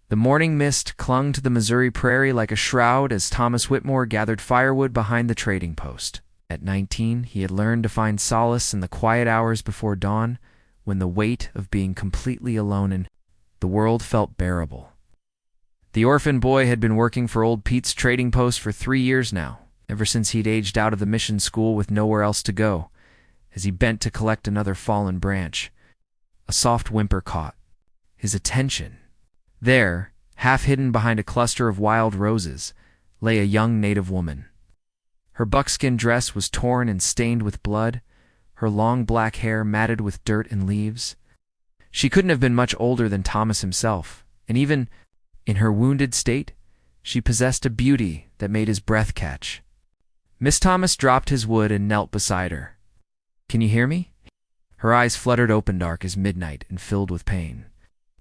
The morning mist clung to the Missouri prairie like a shroud as Thomas Whitmore gathered firewood behind the trading post. At 19, he had learned to find solace in the quiet hours before dawn, when the weight of being completely alone in the world felt bearable. The orphan boy had been working for old Pete's trading post for 3 years now, ever since he'd aged out of the mission school with nowhere else to go. As he bent to collect another fallen branch, a soft whimper caught his attention. There, half hidden behind a cluster of wild roses, lay a young native woman. Her buckskin dress was torn and stained with blood, her long black hair matted with dirt and leaves. She couldn't have been much older than Thomas himself, and even in her wounded state, she possessed a beauty that made his breath catch. Miss Thomas dropped his wood and knelt beside her. "Can you hear me?" Her eyes fluttered open dark as midnight and filled with pain.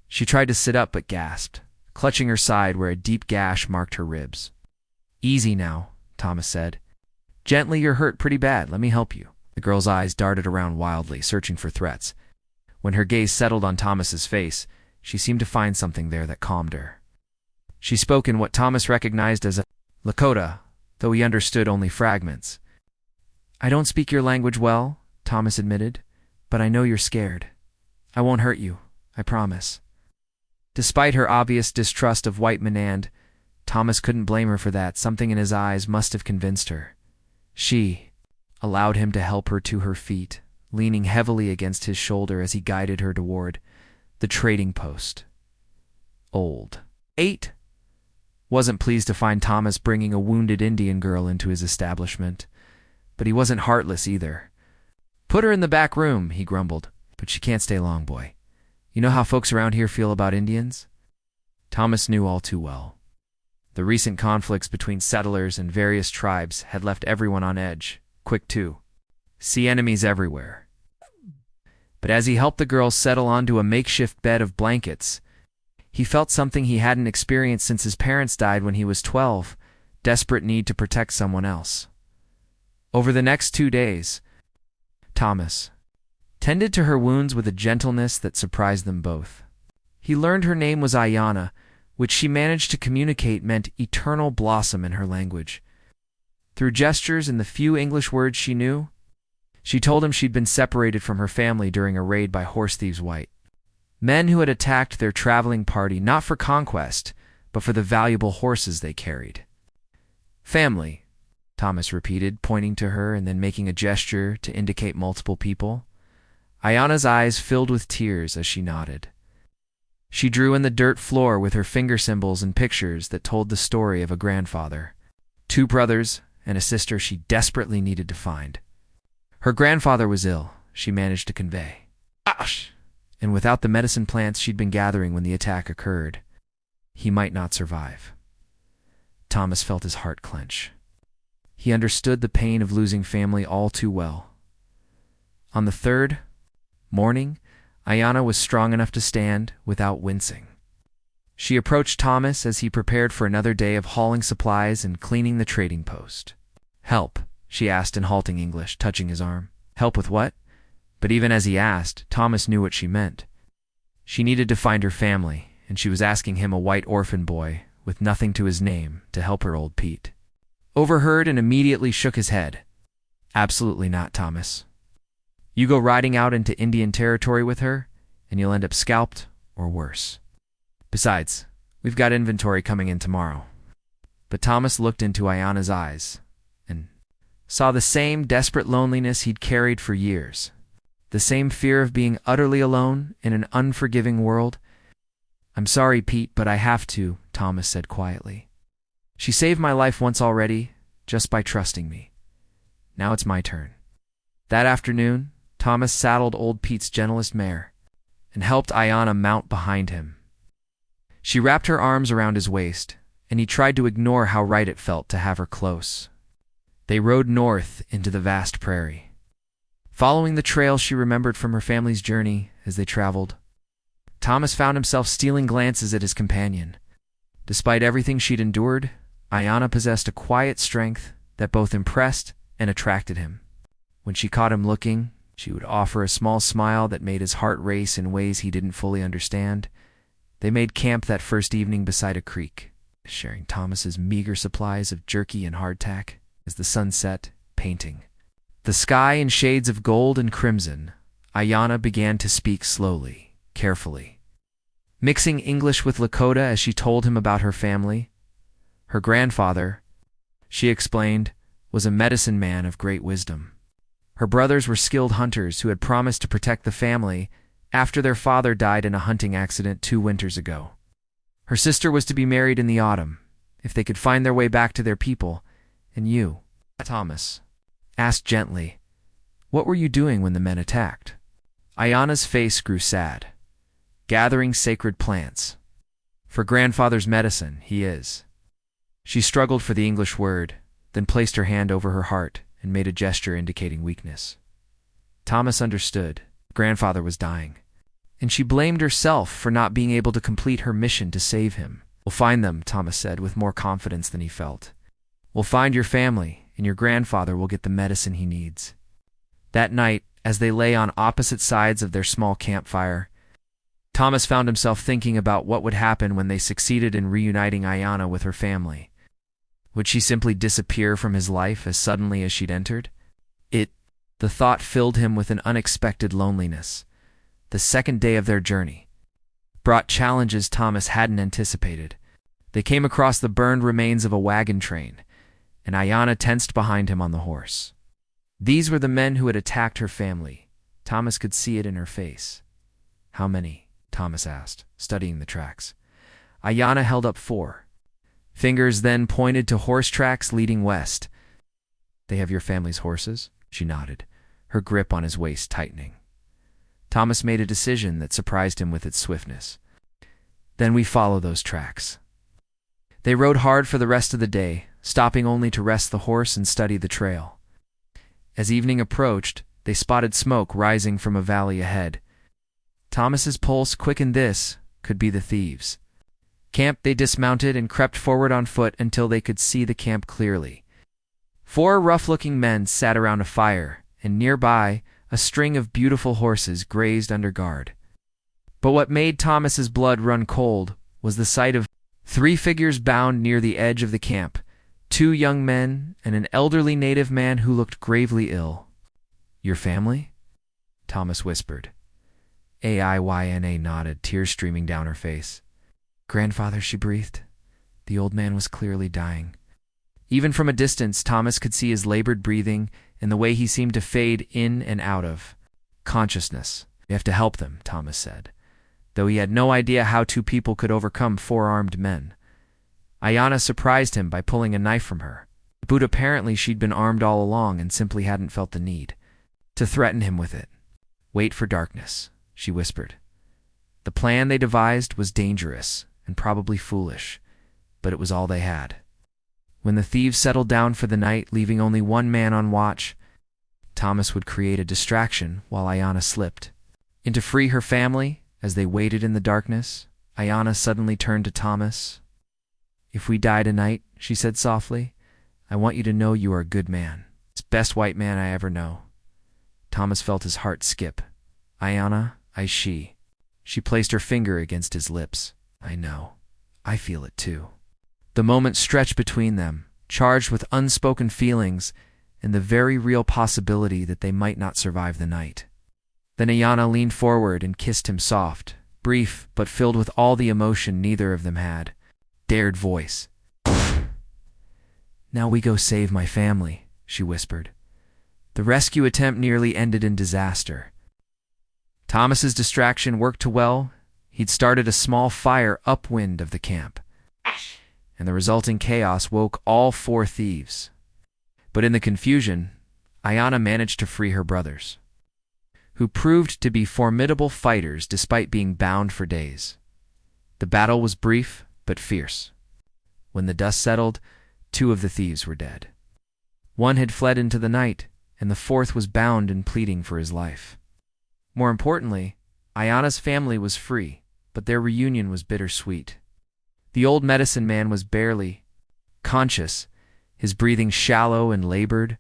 She tried to sit up but gasped, clutching her side where a deep gash marked her ribs. "Easy now," Thomas said. "Gently, you're hurt pretty bad. Let me help you." The girl's eyes darted around wildly, searching for threats. When her gaze settled on Thomas's face, she seemed to find something there that calmed her. She spoke in what Thomas recognized as a Lakota, though he understood only fragments. "I don't speak your language well," Thomas admitted, "but I know you're scared. I won't hurt you, I promise." Despite her obvious distrust of white Manand, Thomas couldn't blame her for that. Something in his eyes must have convinced her. She allowed him to help her to her feet, leaning heavily against his shoulder as he guided her toward the trading post. Old 8 wasn't pleased to find Thomas bringing a wounded Indian girl into his establishment, but he wasn't heartless either. "Put her in the back room," he grumbled, "but she can't stay long, boy. You know how folks around here feel about Indians?" Thomas knew all too well. The recent conflicts between settlers and various tribes had left everyone on edge, quick to see enemies everywhere. But as he helped the girl settle onto a makeshift bed of blankets, he felt something he hadn't experienced since his parents died when he was 12, desperate need to protect someone else. Over the next 2 days, Thomas tended to her wounds with a gentleness that surprised them both. He learned her name was Ayanna, which she managed to communicate meant eternal blossom in her language. Through gestures and the few English words she knew, she told him she'd been separated from her family during a raid by horse thieves white. Men who had attacked their traveling party not for conquest, but for the valuable horses they carried. "Family," Thomas repeated, pointing to her and then making a gesture to indicate multiple people. Ayanna's eyes filled with tears as she nodded. She drew in the dirt floor with her finger symbols and pictures that told the story of a grandfather, 2 brothers, and a sister she desperately needed to find. Her grandfather was ill, she managed to convey. Gosh! And without the medicine plants she'd been gathering when the attack occurred, he might not survive. Thomas felt his heart clench. He understood the pain of losing family all too well. On the 3rd morning, Ayanna was strong enough to stand without wincing. She approached Thomas as he prepared for another day of hauling supplies and cleaning the trading post. "Help," she asked in halting English, touching his arm. "Help with what?" But even as he asked, Thomas knew what she meant. She needed to find her family, and she was asking him, a white orphan boy with nothing to his name, to help her old Pete. Overheard and immediately shook his head. "Absolutely not, Thomas. You go riding out into Indian territory with her, and you'll end up scalped or worse. Besides, we've got inventory coming in tomorrow." But Thomas looked into Ayanna's eyes and saw the same desperate loneliness he'd carried for years. The same fear of being utterly alone in an unforgiving world. "I'm sorry, Pete, but I have to," Thomas said quietly. "She saved my life once already, just by trusting me. Now it's my turn." That afternoon, Thomas saddled old Pete's gentlest mare and helped Ayanna mount behind him. She wrapped her arms around his waist, and he tried to ignore how right it felt to have her close. They rode north into the vast prairie, following the trail she remembered from her family's journey as they traveled. Thomas found himself stealing glances at his companion. Despite everything she'd endured, Ayanna possessed a quiet strength that both impressed and attracted him. When she caught him looking, she would offer a small smile that made his heart race in ways he didn't fully understand. They made camp that first evening beside a creek, sharing Thomas's meager supplies of jerky and hardtack. As the sun set, painting the sky in shades of gold and crimson, Ayanna began to speak slowly, carefully, mixing English with Lakota as she told him about her family. Her grandfather, she explained, was a medicine man of great wisdom. Her brothers were skilled hunters who had promised to protect the family after their father died in a hunting accident 2 winters ago. Her sister was to be married in the autumn, if they could find their way back to their people. And you, Thomas, asked gently, what were you doing when the men attacked? Ayanna's face grew sad. Gathering sacred plants. For grandfather's medicine, he is. She struggled for the English word, then placed her hand over her heart and made a gesture indicating weakness. Thomas understood. Grandfather was dying, and she blamed herself for not being able to complete her mission to save him. We'll find them, Thomas said with more confidence than he felt. We'll find your family, and your grandfather will get the medicine he needs. That night, as they lay on opposite sides of their small campfire, Thomas found himself thinking about what would happen when they succeeded in reuniting Ayanna with her family. Would she simply disappear from his life as suddenly as she'd entered? The thought filled him with an unexpected loneliness. The second day of their journey brought challenges Thomas hadn't anticipated. They came across the burned remains of a wagon train, and Ayanna tensed behind him on the horse. These were the men who had attacked her family. Thomas could see it in her face. How many? Thomas asked, studying the tracks. Ayanna held up 4. Fingers then pointed to horse tracks leading west. They have your family's horses? She nodded, her grip on his waist tightening. Thomas made a decision that surprised him with its swiftness. Then we follow those tracks. They rode hard for the rest of the day, stopping only to rest the horse and study the trail. As evening approached, they spotted smoke rising from a valley ahead. Thomas's pulse quickened. This could be the thieves. Camp, they dismounted and crept forward on foot until they could see the camp clearly. 4 rough-looking men sat around a fire, and nearby, a string of beautiful horses grazed under guard. But what made Thomas's blood run cold was the sight of 3 figures bound near the edge of the camp, 2 young men and an elderly native man who looked gravely ill. Your family? Thomas whispered. Ayanna nodded, tears streaming down her face. Grandfather, she breathed. The old man was clearly dying. Even from a distance, Thomas could see his labored breathing and the way he seemed to fade in and out of consciousness. We have to help them, Thomas said, though he had no idea how 2 people could overcome 4 armed men. Ayanna surprised him by pulling a knife from her. But apparently she'd been armed all along and simply hadn't felt the need to threaten him with it. Wait for darkness, she whispered. The plan they devised was dangerous and probably foolish, but it was all they had. When the thieves settled down for the night, leaving only 1 man on watch, Thomas would create a distraction while Ayanna slipped in to free her family. As they waited in the darkness, Ayanna suddenly turned to Thomas. If we die tonight, she said softly, I want you to know you are a good man. It's the best white man I ever know. Thomas felt his heart skip. Ayanna, she placed her finger against his lips. I know. I feel it too. The moment stretched between them, charged with unspoken feelings and the very real possibility that they might not survive the night. Then Ayanna leaned forward and kissed him soft, brief, but filled with all the emotion neither of them had. Dared voice. Now we go save my family, she whispered. The rescue attempt nearly ended in disaster. Thomas's distraction worked too well. He'd started a small fire upwind of the camp, and the resulting chaos woke all 4 thieves. But in the confusion, Ayanna managed to free her brothers, who proved to be formidable fighters despite being bound for days. The battle was brief but fierce. When the dust settled, 2 of the thieves were dead. 1 had fled into the night, and the 4th was bound and pleading for his life. More importantly, Ayanna's family was free, but their reunion was bittersweet. The old medicine man was barely conscious, his breathing shallow and labored.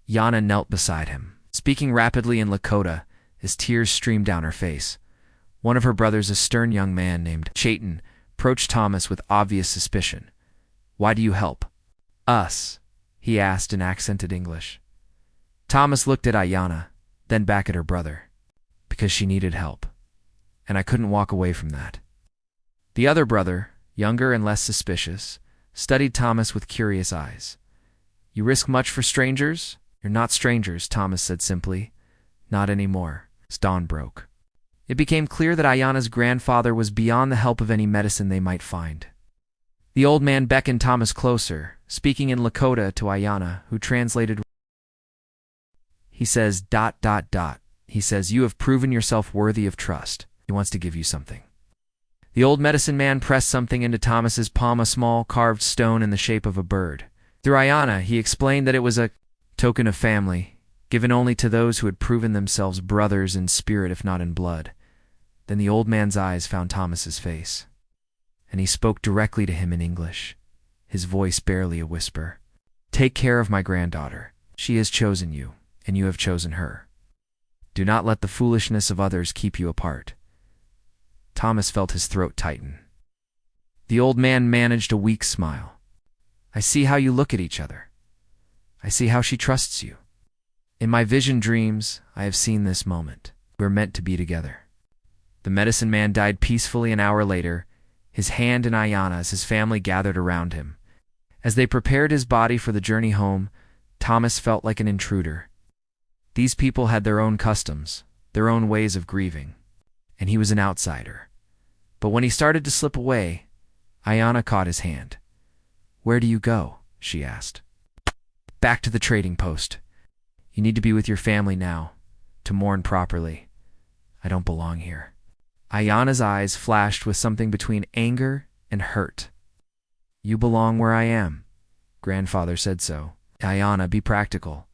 Ayanna knelt beside him, speaking rapidly in Lakota as tears streamed down her face. One of her brothers, a stern young man named Chayton, approached Thomas with obvious suspicion. "Why do you help us?" he asked in accented English. Thomas looked at Ayanna, then back at her brother. "Because she needed help, and I couldn't walk away from that." The other brother, younger and less suspicious, studied Thomas with curious eyes. "You risk much for strangers?" "You're not strangers," Thomas said simply. "Not anymore." As dawn broke, it became clear that Ayanna's grandfather was beyond the help of any medicine they might find. The old man beckoned Thomas closer, speaking in Lakota to Ayanna, who translated. He says, ... He says, "You have proven yourself worthy of trust. He wants to give you something." The old medicine man pressed something into Thomas's palm, a small carved stone in the shape of a bird. Through Ayanna, he explained that it was a token of family, given only to those who had proven themselves brothers in spirit if not in blood. Then the old man's eyes found Thomas's face, and he spoke directly to him in English, his voice barely a whisper. "Take care of my granddaughter. She has chosen you, and you have chosen her. Do not let the foolishness of others keep you apart." Thomas felt his throat tighten. The old man managed a weak smile. "I see how you look at each other. I see how she trusts you. In my vision dreams, I have seen this moment. We're meant to be together." The medicine man died peacefully an hour later, his hand in Ayanna's. His family gathered around him. As they prepared his body for the journey home, Thomas felt like an intruder. These people had their own customs, their own ways of grieving, and he was an outsider. But when he started to slip away, Ayanna caught his hand. "Where do you go?" she asked. "Back to the trading post. You need to be with your family now, to mourn properly. I don't belong here." Ayanna's eyes flashed with something between anger and hurt. "You belong where I am. Grandfather said so." "Ayanna, be practical.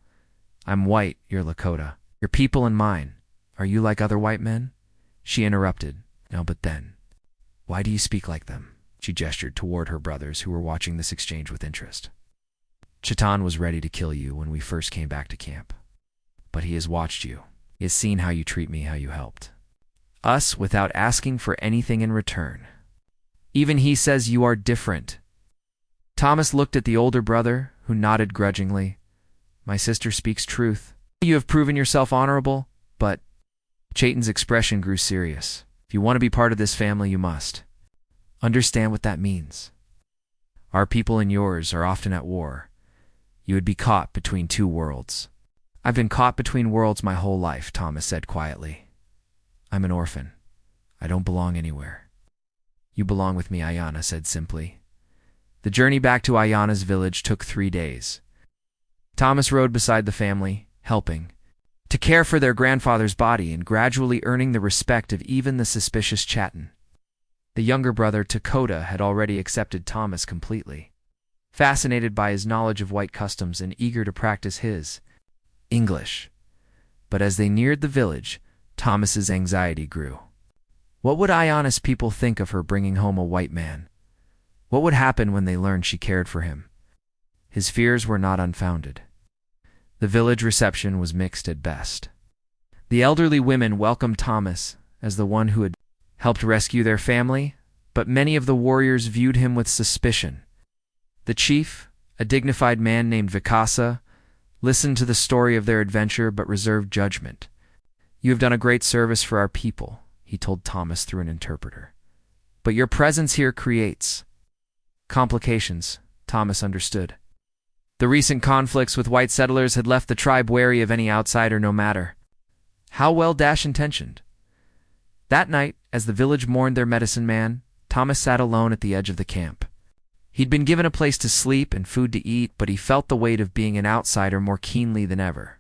I'm white, you're Lakota. Your people and mine. Are you like other white men?" She interrupted. "No, but then. Why do you speak like them?" She gestured toward her brothers who were watching this exchange with interest. "Chatan was ready to kill you when we first came back to camp. But he has watched you. He has seen how you treat me, how you helped us without asking for anything in return. Even he says you are different." Thomas looked at the older brother, who nodded grudgingly. "My sister speaks truth. You have proven yourself honorable, but..." Chayton's expression grew serious. "If you want to be part of this family, you must understand what that means. Our people and yours are often at war. You would be caught between two worlds." "I've been caught between worlds my whole life," Thomas said quietly. "I'm an orphan. I don't belong anywhere." "You belong with me," Ayanna said simply. The journey back to Ayanna's village took 3 days. Thomas rode beside the family, helping to care for their grandfather's body and gradually earning the respect of even the suspicious Chatan. The younger brother, Dakota, had already accepted Thomas completely, fascinated by his knowledge of white customs and eager to practice his English. But as they neared the village, Thomas's anxiety grew. What would Ayanna's people think of her bringing home a white man? What would happen when they learned she cared for him? His fears were not unfounded. The village reception was mixed at best. The elderly women welcomed Thomas as the one who had helped rescue their family, but many of the warriors viewed him with suspicion. The chief, a dignified man named Vikasa, listened to the story of their adventure but reserved judgment. "You have done a great service for our people," he told Thomas through an interpreter. "But your presence here creates complications." Thomas understood. The recent conflicts with white settlers had left the tribe wary of any outsider, no matter how well-intentioned. That night, as the village mourned their medicine man, Thomas sat alone at the edge of the camp. He'd been given a place to sleep and food to eat, but he felt the weight of being an outsider more keenly than ever.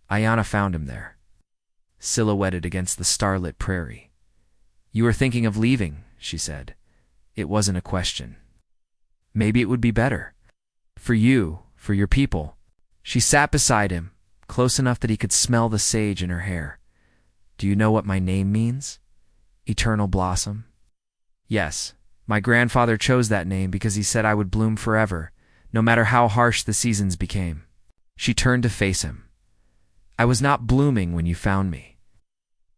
Ayanna found him there, silhouetted against the starlit prairie. "You were thinking of leaving," she said. It wasn't a question. "Maybe it would be better. For you, for your people." She sat beside him, close enough that he could smell the sage in her hair. "Do you know what my name means? Eternal Blossom?" "Yes. My grandfather chose that name because he said I would bloom forever, no matter how harsh the seasons became." She turned to face him. "I was not blooming when you found me.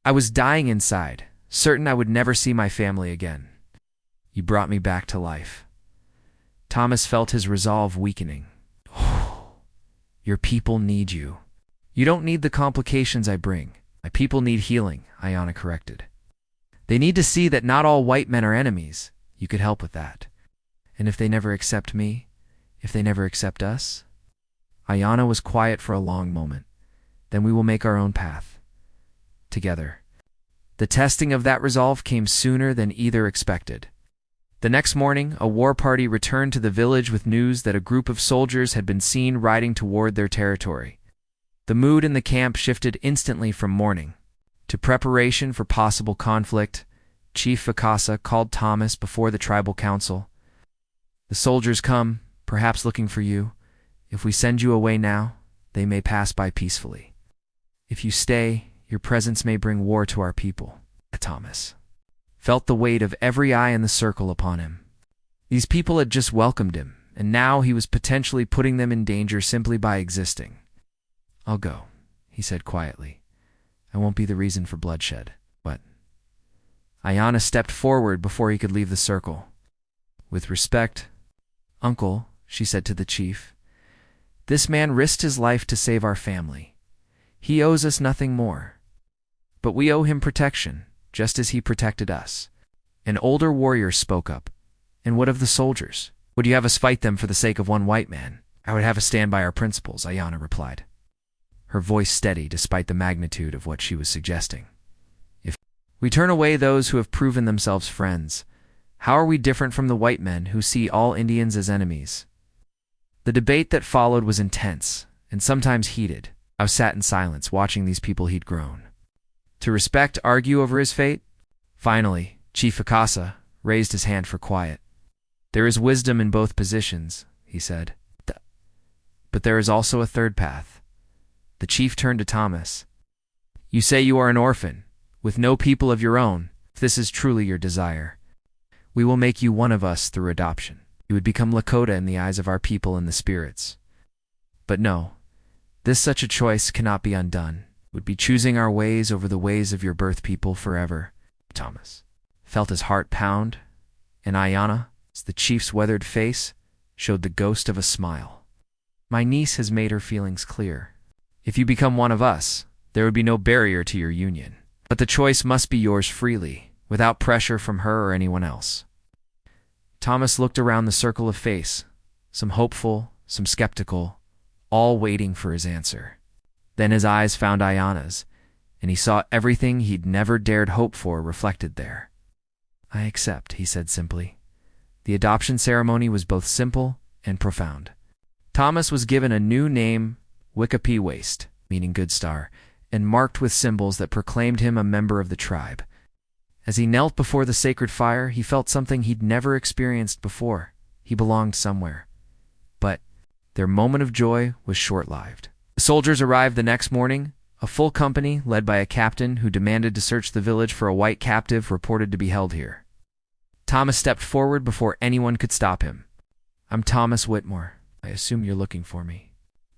I was dying inside, certain I would never see my family again. You brought me back to life." Thomas felt his resolve weakening. "Your people need you." "You don't need the complications I bring. My people need healing," Ayanna corrected. "They need to see that not all white men are enemies. You could help with that. And if they never accept me, if they never accept us?" Ayanna was quiet for a long moment. "Then we will make our own path. Together." The testing of that resolve came sooner than either expected. The next morning, a war party returned to the village with news that a group of soldiers had been seen riding toward their territory. The mood in the camp shifted instantly from mourning to preparation for possible conflict. Chief Vakasa called Thomas before the tribal council. "The soldiers come, perhaps looking for you. If we send you away now, they may pass by peacefully. If you stay, your presence may bring war to our people." Thomas felt the weight of every eye in the circle upon him. These people had just welcomed him, and now he was potentially putting them in danger simply by existing. "I'll go," he said quietly. "I won't be the reason for bloodshed." "What?" Ayanna stepped forward before he could leave the circle. "With respect, Uncle," she said to the chief, "this man risked his life to save our family. He owes us nothing more. But we owe him protection, just as he protected us." An older warrior spoke up. "And what of the soldiers? Would you have us fight them for the sake of one white man?" "I would have us stand by our principles," Ayanna replied, her voice steady despite the magnitude of what she was suggesting. "If we turn away those who have proven themselves friends, how are we different from the white men who see all Indians as enemies?" The debate that followed was intense, and sometimes heated. I sat in silence, watching these people he'd grown to respect argue over his fate. Finally, Chief Vakasa raised his hand for quiet. "There is wisdom in both positions," he said. "But there is also a third path." The chief turned to Thomas. "You say you are an orphan, with no people of your own. If this is truly your desire, we will make you one of us through adoption. You would become Lakota in the eyes of our people and the spirits. But no, this such a choice cannot be undone. It would be choosing our ways over the ways of your birth people forever." Thomas felt his heart pound, and Ayanna, the chief's weathered face, showed the ghost of a smile. "My niece has made her feelings clear. If you become one of us, there would be no barrier to your union. But the choice must be yours freely, without pressure from her or anyone else." Thomas looked around the circle of face, some hopeful, some skeptical, all waiting for his answer. Then his eyes found Ayanna's, and he saw everything he'd never dared hope for reflected there. "I accept," he said simply. The adoption ceremony was both simple and profound. Thomas was given a new name, Wikapi Waste, meaning good star, and marked with symbols that proclaimed him a member of the tribe. As he knelt before the sacred fire, he felt something he'd never experienced before. He belonged somewhere. But their moment of joy was short-lived. The soldiers arrived the next morning, a full company led by a captain who demanded to search the village for a white captive reported to be held here. Thomas stepped forward before anyone could stop him. "I'm Thomas Whitmore. I assume you're looking for me."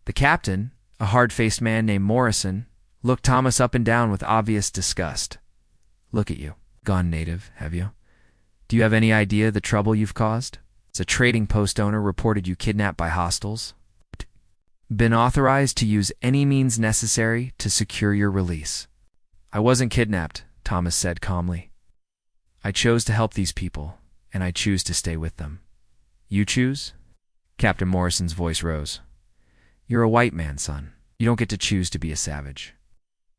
The captain, a hard-faced man named Morrison, looked Thomas up and down with obvious disgust. "Look at you. Gone native, have you? Do you have any idea the trouble you've caused? As a trading post owner reported you kidnapped by hostiles. Been authorized to use any means necessary to secure your release." "I wasn't kidnapped," Thomas said calmly. "I chose to help these people, and I choose to stay with them." "You choose?" Captain Morrison's voice rose. "You're a white man, son. You don't get to choose to be a savage."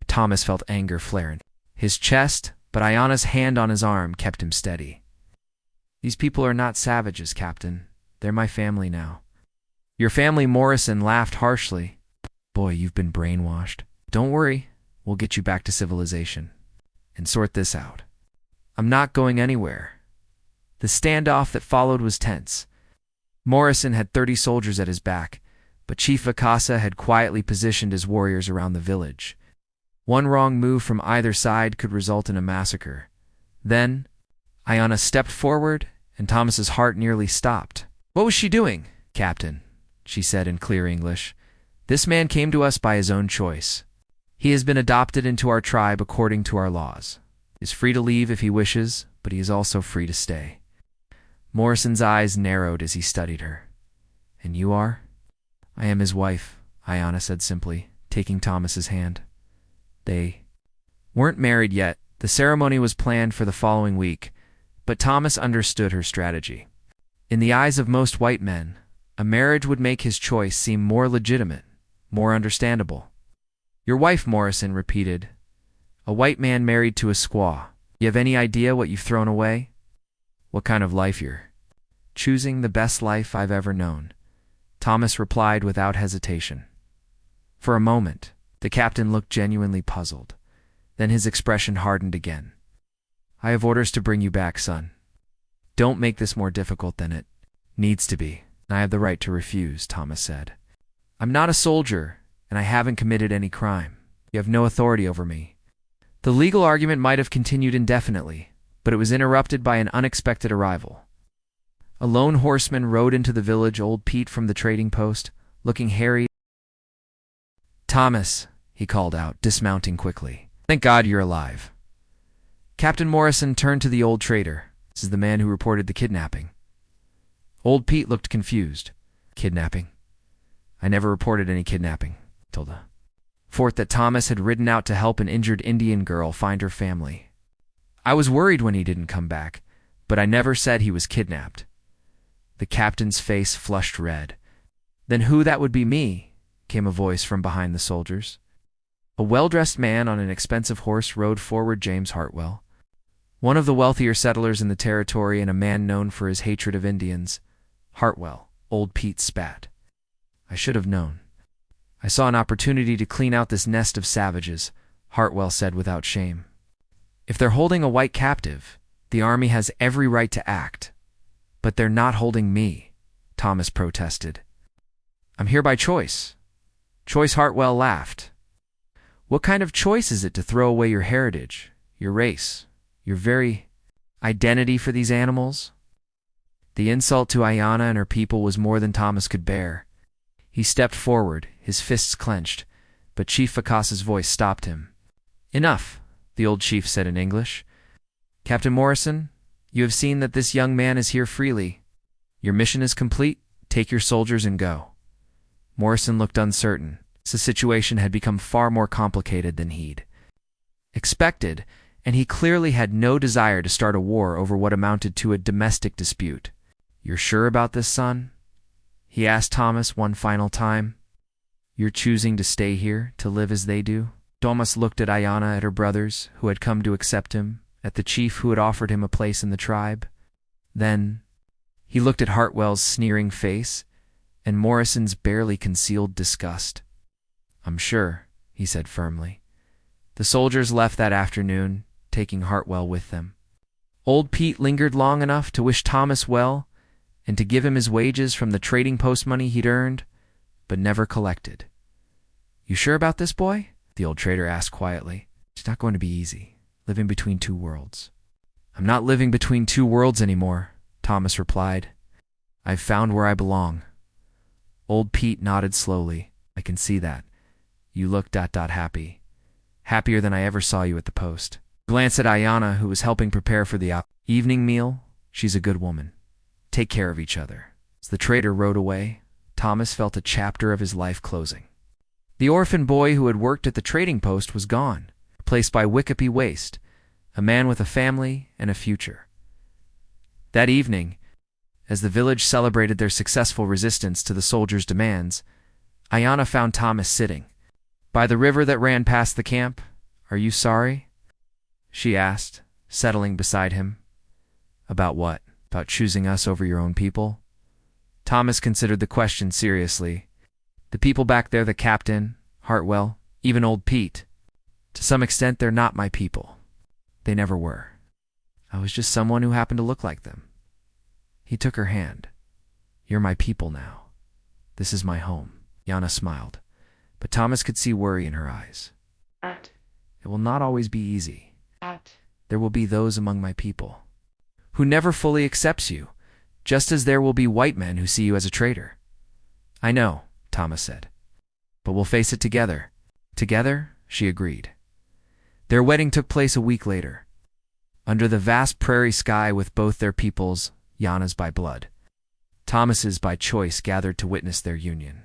Thomas felt anger flare in his chest, but Ayanna's hand on his arm kept him steady. "These people are not savages, Captain. They're my family now." "Your family," Morrison laughed harshly. "Boy, you've been brainwashed. Don't worry, we'll get you back to civilization and sort this out." "I'm not going anywhere." The standoff that followed was tense. Morrison had 30 soldiers at his back, but Chief Vakasa had quietly positioned his warriors around the village. One wrong move from either side could result in a massacre. Then, Ayanna stepped forward, and Thomas's heart nearly stopped. "What was she doing, Captain?" she said in clear English. "This man came to us by his own choice. He has been adopted into our tribe according to our laws. He is free to leave if he wishes, but he is also free to stay. Morrison's eyes narrowed as he studied her. And you are? I am his wife, Ayanna said simply, taking Thomas's hand. They weren't married yet. The ceremony was planned for the following week, but Thomas understood her strategy. In the eyes of most white men, a marriage would make his choice seem more legitimate, more understandable. Your wife, Morrison repeated. A white man married to a squaw. You have any idea what you've thrown away? What kind of life you're choosing? The best life I've ever known, Thomas replied without hesitation. For a moment, the captain looked genuinely puzzled. Then his expression hardened again. I have orders to bring you back, son. Don't make this more difficult than it needs to be. I have the right to refuse, Thomas said. I'm not a soldier, and I haven't committed any crime. You have no authority over me. The legal argument might have continued indefinitely, but it was interrupted by an unexpected arrival. A lone horseman rode into the village, old Pete from the trading post, looking harried. Thomas, he called out, dismounting quickly. Thank God you're alive. Captain Morrison turned to the old trader. This is the man who reported the kidnapping. Old Pete looked confused. Kidnapping? I never reported any kidnapping, Tilda. Fort that Thomas had ridden out to help an injured Indian girl find her family. I was worried when he didn't come back, but I never said he was kidnapped. The captain's face flushed red. Then who that would be me, came a voice from behind the soldiers. A well-dressed man on an expensive horse rode forward, James Hartwell, one of the wealthier settlers in the territory and a man known for his hatred of Indians. Hartwell, old Pete spat. I should have known. I saw an opportunity to clean out this nest of savages, Hartwell said without shame. If they're holding a white captive, the army has every right to act. But they're not holding me, Thomas protested. I'm here by choice. Choice, Hartwell laughed. What kind of choice is it to throw away your heritage, your race, your very identity for these animals? The insult to Ayanna and her people was more than Thomas could bear. He stepped forward, his fists clenched, but Chief Fakas's voice stopped him. Enough, the old chief said in English. Captain Morrison, you have seen that this young man is here freely. Your mission is complete. Take your soldiers and go. Morrison looked uncertain. The situation had become far more complicated than he'd expected, and he clearly had no desire to start a war over what amounted to a domestic dispute. You're sure about this, son? He asked Thomas one final time. You're choosing to stay here, to live as they do? Thomas looked at Ayanna, at her brothers, who had come to accept him, at the chief who had offered him a place in the tribe. Then he looked at Hartwell's sneering face and Morrison's barely concealed disgust. I'm sure, he said firmly. The soldiers left that afternoon, taking Hartwell with them. Old Pete lingered long enough to wish Thomas well and to give him his wages from the trading post money he'd earned, but never collected. You sure about this, boy? The old trader asked quietly. It's not going to be easy, living between two worlds. I'm not living between two worlds anymore, Thomas replied. I've found where I belong. Old Pete nodded slowly. I can see that. You look happy. Happier than I ever saw you at the post. Glance at Ayanna, who was helping prepare for the evening meal. She's a good woman. Take care of each other. As the trader rode away, Thomas felt a chapter of his life closing. The orphan boy who had worked at the trading post was gone, replaced by Wickapee Waste, a man with a family and a future. That evening, as the village celebrated their successful resistance to the soldiers' demands, Ayanna found Thomas sitting by the river that ran past the camp. Are you sorry? She asked, settling beside him. About what? About choosing us over your own people? Thomas considered the question seriously. The people back there, the captain, Hartwell, even old Pete. To some extent, they're not my people. They never were. I was just someone who happened to look like them. He took her hand. You're my people now. This is my home. Ayanna smiled, but Thomas could see worry in her eyes. It will not always be easy. There will be those among my people who never fully accepts you, just as there will be white men who see you as a traitor. I know, Thomas said, but we'll face it together. Together, she agreed. Their wedding took place a week later. under the vast prairie sky with both their peoples, Yana's by blood, Thomas's by choice, gathered to witness their union.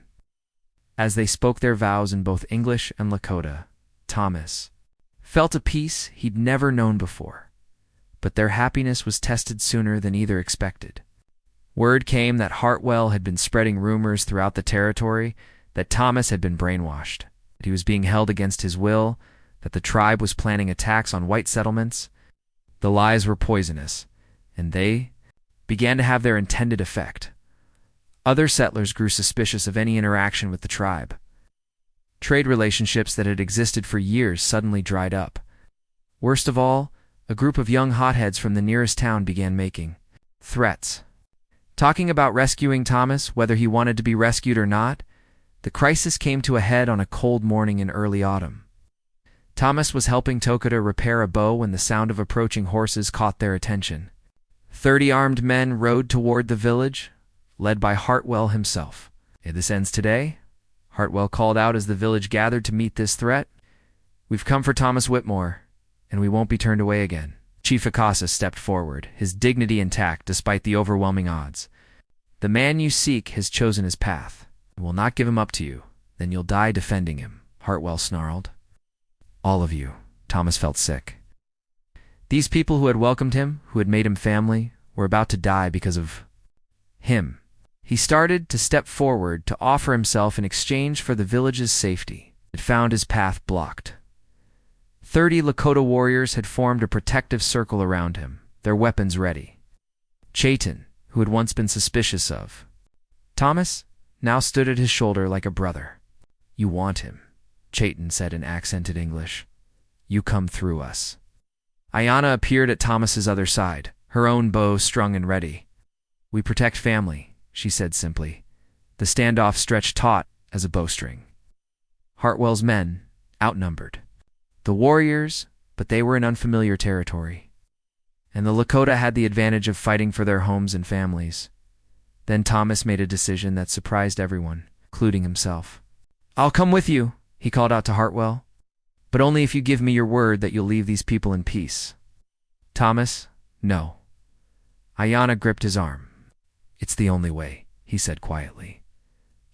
As they spoke their vows in both English and Lakota, Thomas felt a peace he'd never known before. But their happiness was tested sooner than either expected. Word came that Hartwell had been spreading rumors throughout the territory that Thomas had been brainwashed, that he was being held against his will, that the tribe was planning attacks on white settlements. The lies were poisonous, and they began to have their intended effect. Other settlers grew suspicious of any interaction with the tribe. Trade relationships that had existed for years suddenly dried up. Worst of all, a group of young hotheads from the nearest town began making threats, talking about rescuing Thomas, whether he wanted to be rescued or not. The crisis came to a head on a cold morning in early autumn. Thomas was helping Tokata repair a bow when the sound of approaching horses caught their attention. 30 armed men rode toward the village, led by Hartwell himself. "This ends today," Hartwell called out as the village gathered to meet this threat. "We've come for Thomas Whitmore, and we won't be turned away again." Chief Akasa stepped forward, his dignity intact despite the overwhelming odds. "The man you seek has chosen his path. We'll not give him up to you. Then you'll die defending him," Hartwell snarled. All of you. Thomas felt sick. These people who had welcomed him, who had made him family, were about to die because of him. He started to step forward to offer himself in exchange for the village's safety. It found his path blocked. 30 Lakota warriors had formed a protective circle around him, their weapons ready. Chayton, who had once been suspicious of Thomas, now stood at his shoulder like a brother. "You want him," Chayton said in accented English. "You come through us." Ayana appeared at Thomas's other side, her own bow strung and ready. "We protect family," she said simply. The standoff stretched taut as a bowstring. Hartwell's men, outnumbered. The warriors, but they were in unfamiliar territory. And the Lakota had the advantage of fighting for their homes and families. Then Thomas made a decision that surprised everyone, including himself. "I'll come with you," he called out to Hartwell. "But only if you give me your word that you'll leave these people in peace." "Thomas, no." Ayana gripped his arm. "It's the only way," he said quietly.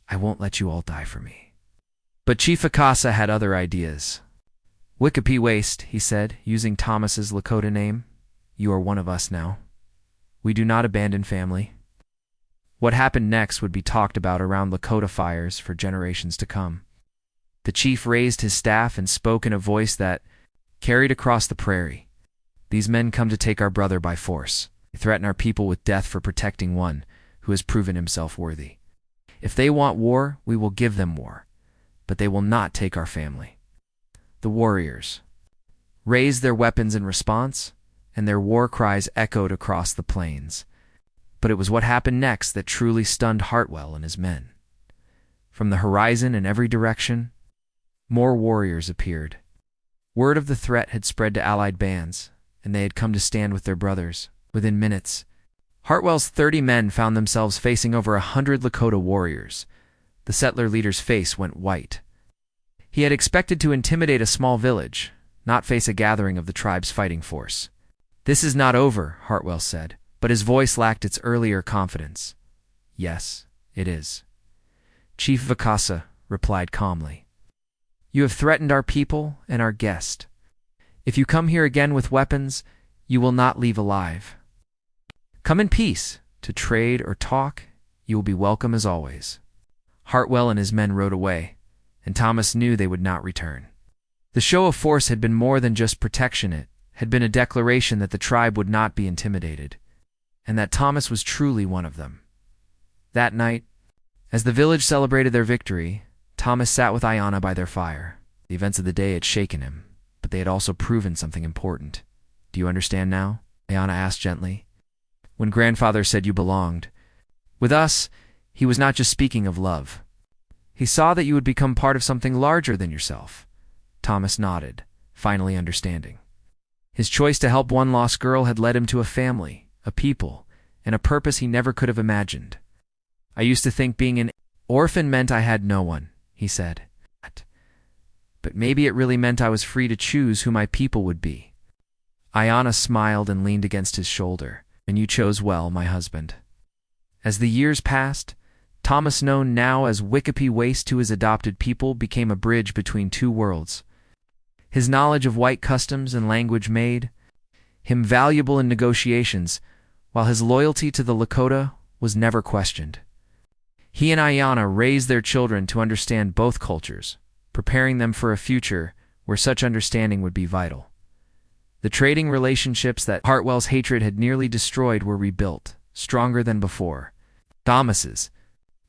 "I won't let you all die for me." But Chief Akasa had other ideas. "Wickapi Waste," he said, using Thomas's Lakota name. "You are one of us now. We do not abandon family." What happened next would be talked about around Lakota fires for generations to come. The chief raised his staff and spoke in a voice that carried across the prairie. "These men come to take our brother by force. They threaten our people with death for protecting one who has proven himself worthy. If they want war, we will give them war, but they will not take our family." The warriors raised their weapons in response, and their war cries echoed across the plains. But it was what happened next that truly stunned Hartwell and his men. From the horizon in every direction, more warriors appeared. Word of the threat had spread to allied bands, and they had come to stand with their brothers. Within minutes, Hartwell's 30 men found themselves facing over 100 Lakota warriors. The settler leader's face went white. He had expected to intimidate a small village, not face a gathering of the tribe's fighting force. "This is not over," Hartwell said, but his voice lacked its earlier confidence. "Yes, it is," Chief Vakasa replied calmly. "You have threatened our people and our guest. If you come here again with weapons, you will not leave alive. Come in peace, to trade or talk, you will be welcome as always." Hartwell and his men rode away, and Thomas knew they would not return. The show of force had been more than just protection. It had been a declaration that the tribe would not be intimidated, and that Thomas was truly one of them. That night, as the village celebrated their victory, Thomas sat with Ayana by their fire. The events of the day had shaken him, but they had also proven something important. "Do you understand now?" Ayana asked gently. "When grandfather said you belonged with us, he was not just speaking of love. He saw that you would become part of something larger than yourself." Thomas nodded, finally understanding. His choice to help one lost girl had led him to a family, a people, and a purpose he never could have imagined. "I used to think being an orphan meant I had no one," he said. "But maybe it really meant I was free to choose who my people would be. Ayanna smiled and leaned against his shoulder. "And you chose well, my husband." As the years passed, Thomas, known now as Wikipe Waste to his adopted people, became a bridge between two worlds. His knowledge of white customs and language made him valuable in negotiations, while his loyalty to the Lakota was never questioned. He and Ayanna raised their children to understand both cultures, preparing them for a future where such understanding would be vital. The trading relationships that Hartwell's hatred had nearly destroyed were rebuilt, stronger than before. Thomas's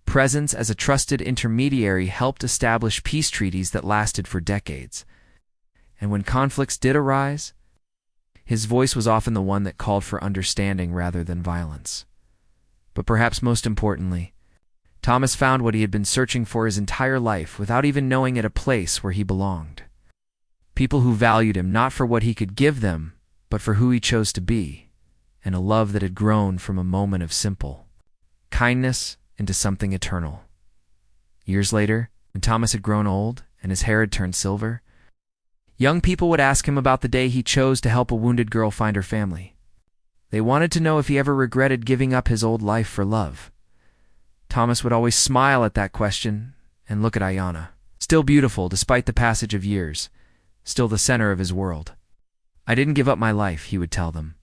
presence as a trusted intermediary helped establish peace treaties that lasted for decades. And when conflicts did arise, his voice was often the one that called for understanding rather than violence. But perhaps most importantly, Thomas found what he had been searching for his entire life without even knowing it, a place where he belonged. People who valued him not for what he could give them, but for who he chose to be, and a love that had grown from a moment of simple kindness into something eternal. Years later, when Thomas had grown old and his hair had turned silver, young people would ask him about the day he chose to help a wounded girl find her family. They wanted to know if he ever regretted giving up his old life for love. Thomas would always smile at that question and look at Ayanna, still beautiful despite the passage of years, still the center of his world. "I didn't give up my life," he would tell them.